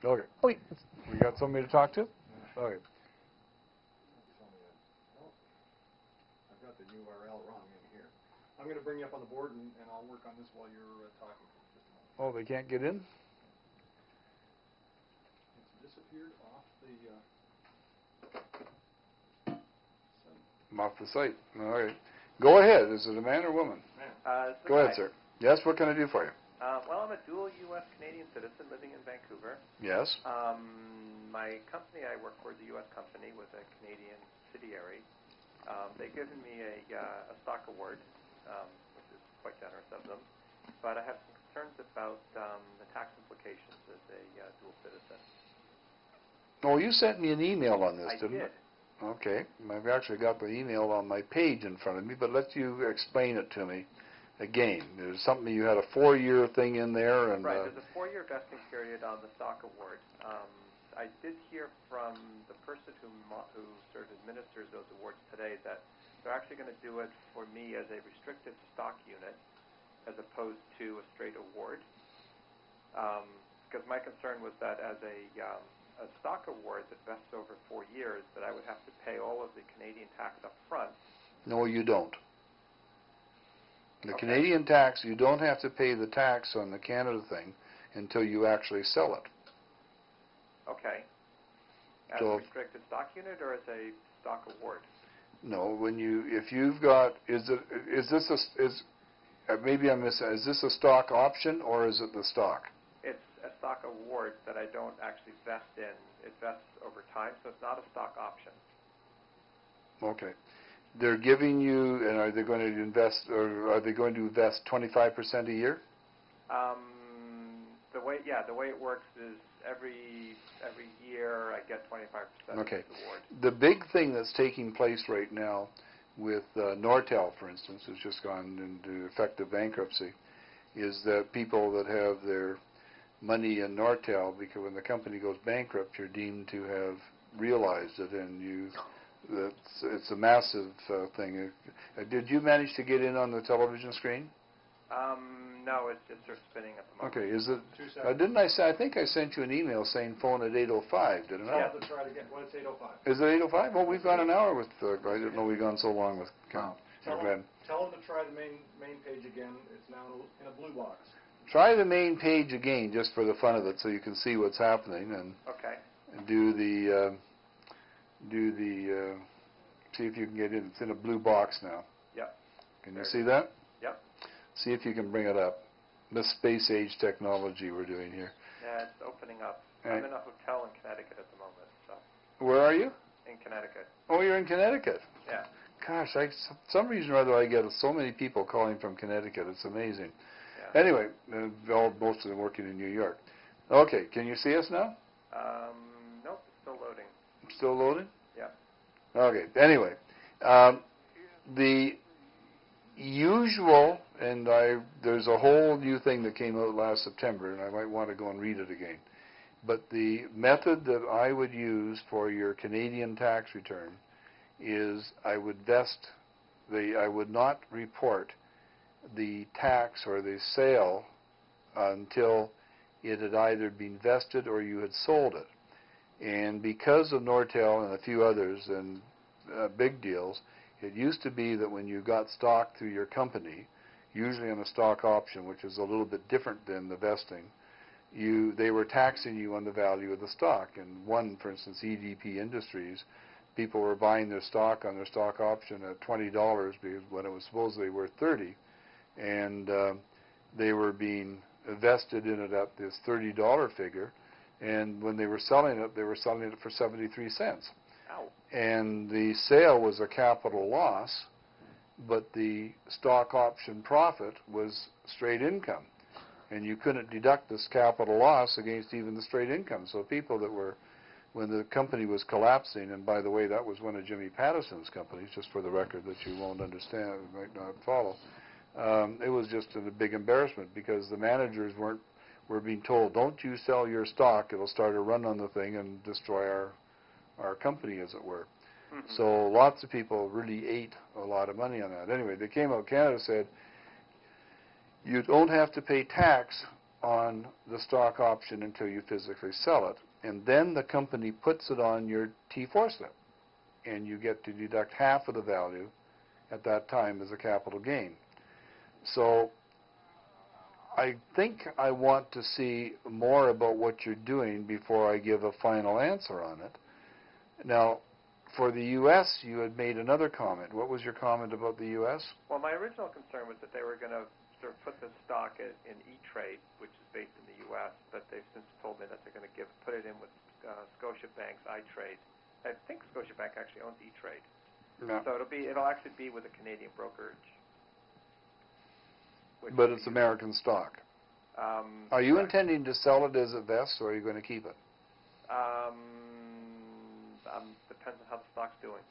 Okay. Wait, we got somebody to talk to? Okay. I've got the URL wrong in here. I'm going to bring you up on the board, and I'll work on this while you're talking for just a moment. Oh, they can't get in? It's disappeared off the site. I'm off the site. All right. Go ahead. Is it a man or woman? Man. Go ahead, sir. Yes, what can I do for you? Well, I'm a dual U.S.-Canadian citizen living in Vancouver. Yes. My company I work for is a U.S. company with a Canadian subsidiary. They've given me a stock award, which is quite generous of them. But I have some concerns about the tax implications as a dual citizen. Oh, you sent me an email on this, didn't you? I did. Okay. I've actually got the email on my page in front of me, but let you explain it to me again. There's something, you had a 4-year thing in there. And right, there's a 4-year vesting period on the stock award. I did hear from the person who sort of administers those awards today that they're actually going to do it for me as a restricted stock unit as opposed to a straight award. Because my concern was that as a stock award that vests over 4 years, that I would have to pay all of the Canadian tax up front. No, you don't. The Okay. Canadian tax, you don't have to pay the tax on the Canada thing until you actually sell it. Okay. As So a restricted stock unit or as a stock award? No, if you've got, maybe I'm missing, is this a stock option or is it the stock? It's a stock award that I don't actually vest in. It vests over time, so it's not a stock option. Okay. They're giving you, and are they going to invest 25% a year? The way it works is every year I get 25% Okay. of the award. The big thing that's taking place right now with Nortel, for instance, has just gone into effective bankruptcy, is that people that have their money in Nortel, because when the company goes bankrupt, you're deemed to have realized it, and it's a massive thing. Did you manage to get in on the television screen? No, it's just sort of spinning at the moment. Okay, is it? 2 seconds. Didn't I say? I think I sent you an email saying phone at 8:05. Didn't I? Yeah, let's try it again. Well, it's 8:05. Is it 8:05? Well, we've got an hour with. I didn't know we'd gone so long with. Tell them to try the main page again. It's now in a blue box. Try the main page again, just for the fun of it, so you can see what's happening, and Okay. do the see if you can get in. It's in a blue box now. Yep. Can you see that? Yep. See if you can bring it up. This space age technology we're doing here. Yeah, it's opening up. I'm in a hotel in Connecticut at the moment, so. Where are you? In Connecticut. Oh, you're in Connecticut. Yeah. Gosh, for some reason or other I get so many people calling from Connecticut. It's amazing. Yeah. Anyway, most of them working in New York. Okay, can you see us now? Nope, it's still loading. Still loading? Yeah. Okay, anyway, the usual, and there's a whole new thing that came out last September, and I might want to go and read it again. But the method that I would use for your Canadian tax return is I would not report the tax or the sale until it had either been vested or you had sold it. And because of Nortel and a few others and big deals, it used to be that when you got stock through your company, usually on a stock option, which is a little bit different than the vesting, they were taxing you on the value of the stock. And one, for instance, EDP Industries, people were buying their stock on their stock option at $20 because when it was supposedly worth $30, and they were being vested in it at this $30 figure, and when they were selling it for 73 cents. Ow. And the sale was a capital loss, but the stock option profit was straight income. And you couldn't deduct this capital loss against even the straight income. So people that were, when the company was collapsing, and by the way, that was one of Jimmy Patterson's companies, just for the record that you won't understand, might not follow, it was just a big embarrassment because the managers were being told, don't you sell your stock, it'll start a run on the thing and destroy our company, as it were. Mm-hmm. So lots of people really ate a lot of money on that. Anyway, they came out, Canada said, you don't have to pay tax on the stock option until you physically sell it, and then the company puts it on your T4 slip, and you get to deduct half of the value at that time as a capital gain. So I think I want to see more about what you're doing before I give a final answer on it. Now, for the U.S., you had made another comment. What was your comment about the U.S.? Well, my original concern was that they were going to sort of put the stock in E-Trade, which is based in the U.S., but they've since told me that they're going to put it in with Scotiabank's iTrade. I think Scotiabank actually owns E-Trade. No. So it'll actually be with a Canadian brokerage. But it's American stock. Are you intending to sell it as it vests, or are you going to keep it? Depends on how the stock's doing.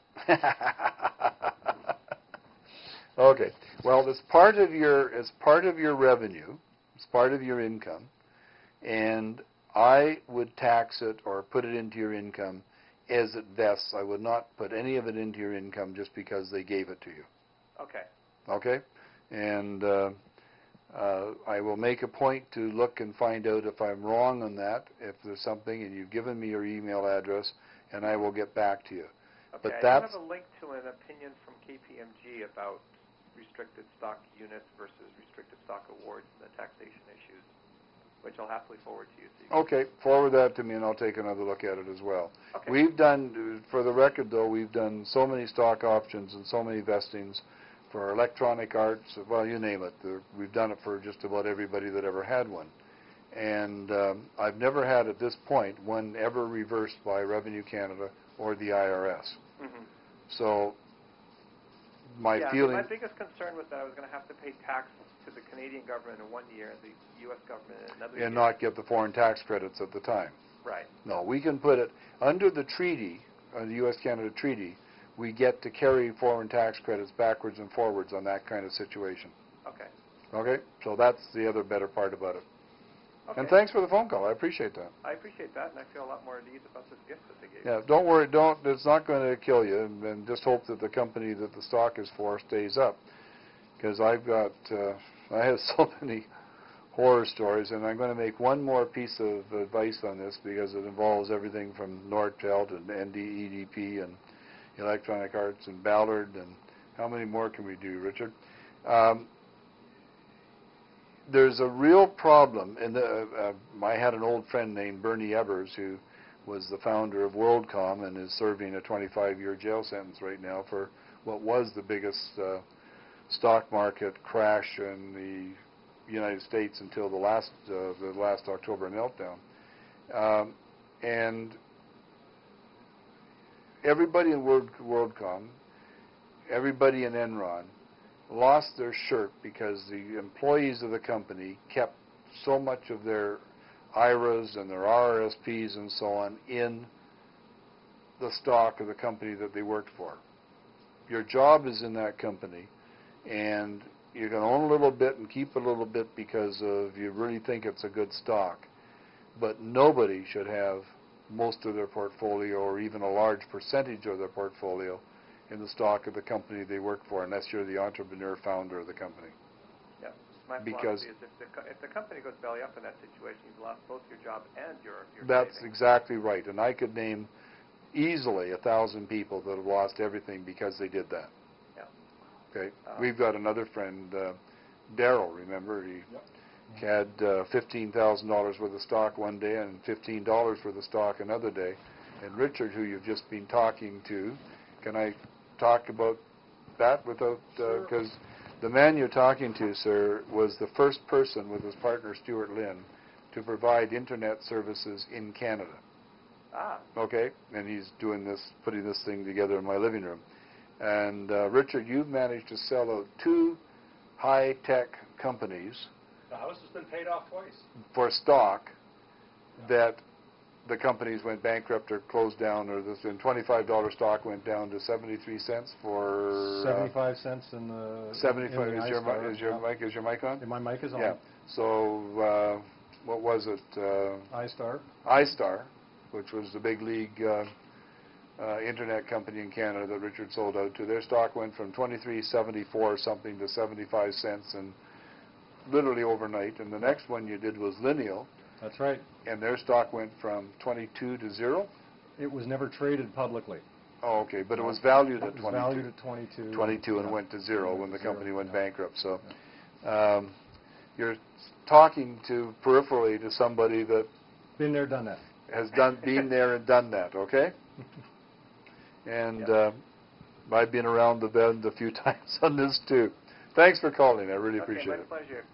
Okay. Well, it's part of your revenue. It's part of your income, and I would tax it or put it into your income as it vests. I would not put any of it into your income just because they gave it to you. Okay. Okay? And I will make a point to look and find out if I'm wrong on that, if there's something, and you've given me your email address, and I will get back to you. Okay, But I that's have a link to an opinion from KPMG about restricted stock units versus restricted stock awards and the taxation issues, which I'll happily forward to you. So you can okay. Forward that to me, and I'll take another look at it as well. Okay. We've done, for the record though, we've done so many stock options and so many vestings for electronic arts, well, you name it. We've done it for just about everybody that ever had one. And I've never had at this point one ever reversed by Revenue Canada or the IRS. Mm-hmm. So my yeah, feeling... my biggest concern was that I was going to have to pay tax to the Canadian government in 1 year and the U.S. government in another year. And not get the foreign tax credits at the time. Right. No, we can put it under the treaty, the U.S.-Canada treaty. We get to carry foreign tax credits backwards and forwards on that kind of situation. Okay. Okay? So that's the other better part about it. Okay. And thanks for the phone call. I appreciate that. I appreciate that, and I feel a lot more at ease about this gift that they gave Yeah, me. don't worry. It's not going to kill you, and just hope that the company that the stock is for stays up. Because I have so many horror stories, and I'm going to make one more piece of advice on this because it involves everything from Nordfeld and NDEDP and Electronic Arts and Ballard, and how many more can we do, Richard? There's a real problem, and I had an old friend named Bernie Evers who was the founder of WorldCom and is serving a 25-year jail sentence right now for what was the biggest stock market crash in the United States until the last October meltdown. And everybody in WorldCom, everybody in Enron, lost their shirt because the employees of the company kept so much of their IRAs and their RRSPs and so on in the stock of the company that they worked for. Your job is in that company, and you can own a little bit and keep a little bit because of you really think it's a good stock. But nobody should have most of their portfolio or even a large percentage of their portfolio in the stock of the company they work for, unless you're the entrepreneur founder of the company. Yeah. My philosophy is if the company goes belly up in that situation, you've lost both your job and your That's savings. exactly right. And I could name easily 1,000 people that have lost everything because they did that. Yeah. Okay. We've got another friend, Daryl, remember? He had $15,000 worth of stock one day and $15 worth of stock another day. And Richard, who you've just been talking to, can I talk about that without, because the man you're talking to, sir, was the first person with his partner Stuart Lynn to provide internet services in Canada. Ah. Okay, and he's doing this, putting this thing together in my living room. And Richard, you've managed to sell out 2 high-tech companies. The house has been paid off twice. For stock that the companies went bankrupt or closed down, or this and $25 stock went down to 73 cents for 75 cents in the 75. in the Is your iStar, is your mic on? And my mic is on. Yeah. So what was it? iStar. iStar, which was the big league internet company in Canada that Richard sold out to. Their stock went from 23.74 something to 75 cents, and literally overnight, and the next one you did was Lineal, That's right. and their stock went from 22 to 0? It was never traded publicly. Oh, okay, but it was valued at It was 22. valued at 22. 22 and Yeah. went to 0 Went when the to 0, company went yeah. bankrupt. So you're talking to peripherally to somebody that Been there, done that. has been there and done that, okay? And I've been around the bend a few times on this too. Thanks for calling. I really appreciate my it. pleasure.